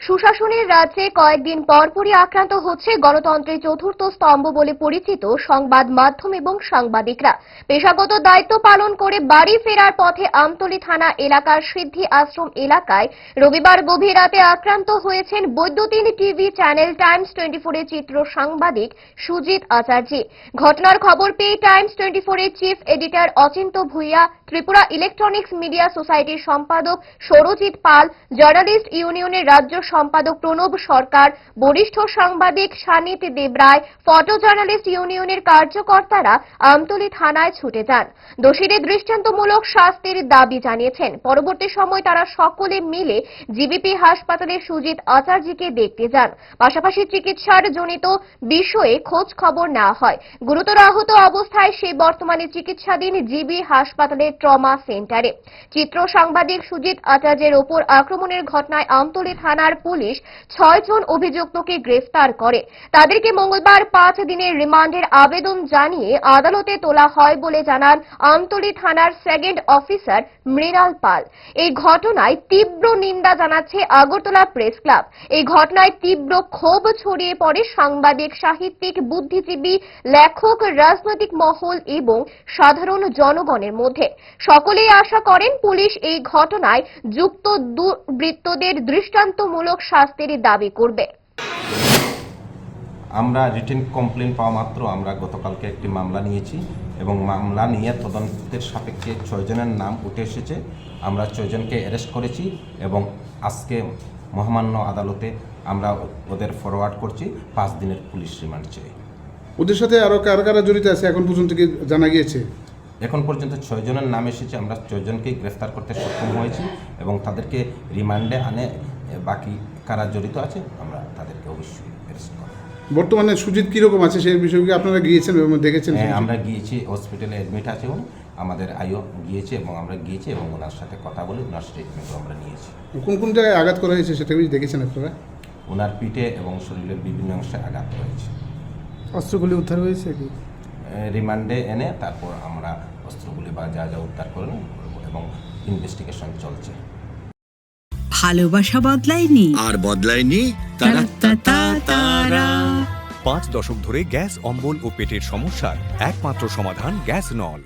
সুশাসনের রাজ্যে কয়েকদিন পরপরই আক্রান্ত হচ্ছে গণতন্ত্রের চতুর্থ স্তম্ভ বলে পরিচিত সংবাদ মাধ্যম এবং সাংবাদিকরা। পেশাগত দায়িত্ব পালন করে বাড়ি ফেরার পথে আমতলী থানা এলাকার সিদ্ধি আশ্রম এলাকায় রবিবার গভীর রাতে আক্রান্ত হয়েছেন বৈদ্যুতিন টিভি চ্যানেল টাইমস 24 এর চিত্র সাংবাদিক সুজিত আচার্য। ঘটনার খবর পেয়ে টাইমস 24 এর chief editor Achinta Bhuiyan, Tripura electronics media সোসাইটির সম্পাদক সৌরজিৎ পাল, জার্নালিস্ট ইউনিয়নের রাজ্য সম্পাদক প্রণব সরকার, বরিষ্ঠ সাংবাদিক সানিত দেবরায়, ফটো জার্নালিস্ট ইউনিয়নের কার্যকর্তারা আমতলী থানায় ছুটে যান। দোষীদের দৃষ্টান্তমূলক শাস্তির দাবি জানিয়েছেন। পরবর্তী সময় তারা সকলে মিলে জিবিপি হাসপাতালে সুজিত আচার্যকে দেখতে যান। পাশাপাশি চিকিৎসার জনিত বিষয়ে খোঁজ খবর নেওয়া হয়। গুরুতর আহত অবস্থায় সে বর্তমানে চিকিৎসাধীন জিবি হাসপাতালের ট্রমা সেন্টারে। চিত্র সাংবাদিক সুজিত আচার্যের ওপর আক্রমণের ঘটনায় আমতলী থানার পুলিশ 6 জন অভিযুক্তকে গ্রেফতার করে। তাদেরকে মঙ্গলবার 5 দিনের রিমান্ডের আবেদন জানিয়ে আদালতে তোলা হয় বলে জানান আমতলী থানার সেকেন্ড অফিসার মৃণাল পাল। এই ঘটনায় তীব্র নিন্দা জানাচ্ছে আগরতলা প্রেস ক্লাব। এই ঘটনায় তীব্র ক্ষোভ ছড়িয়ে পড়ে সাংবাদিক, সাহিত্যিক, বুদ্ধিজীবী, লেখক, রাজনৈতিক মহল এবং সাধারণ জনগণের মধ্যে। সকলেই আশা করেন পুলিশ এই ঘটনায় যুক্ত দুর্বৃত্তদের দৃষ্টান্তমূলক শাস্তির দাবি করবে। আমরা রিটেন কমপ্লেন পাওয়া মাত্র আমরা গতকালকে একটি মামলা নিয়েছি এবং মামলা নিয়ে তদন্তের সাপেক্ষে 6 জনের নাম উঠে এসেছে। আমরা 6 জনকে অ্যারেস্ট করেছি এবং আজকে মহামান্য আদালতে আমরা ওদের ফরওয়ার্ড করছি 5 দিনের পুলিশ রিমান্ড চেয়ে। ওদের সাথে আরও কারা জড়িত আছে এখন পর্যন্ত কি জানা গিয়েছে? এখন পর্যন্ত 6 জনের নাম এসেছে। আমরা 6 জনকেই গ্রেফতার করতে সক্ষম হয়েছি এবং তাদেরকে রিমান্ডে আনে বাকি কারা জড়িত আছে আমরা তাদেরকে অবশ্যই অ্যারেস্ট করব। বর্তমানে সুজিত কীরকম আছে সেই বিষয়ে কি আপনারা গিয়েছেন এবং দেখেছেন? আমরা গিয়েছি, হসপিটালে অ্যাডমিট আছে উনি, আমাদের আইও গিয়েছে এবং আমরা গিয়েছি এবং ওনার সাথে কথা বলে ওনার স্টেটমেন্টও আমরা নিয়েছি। কোন কোন জায়গায় আঘাত করা হয়েছে সেটা কি দেখেছেন আপনারা? ওনার পিঠে এবং শরীরের বিভিন্ন অংশে আঘাত হয়েছে। অস্ত্রগুলি উদ্ধার হয়েছে কি? রিমান্ডে এনে তারপর আমরা অস্ত্রগুলি বা যা যা উদ্ধার করব এবং ইনভেস্টিগেশন চলছে। ভালোবাসা বদলায়নি আর বদলায়নি তারা। 5 দশক ধরে গ্যাস অম্বল ও পেটের সমস্যার একমাত্র সমাধান গ্যাস নল।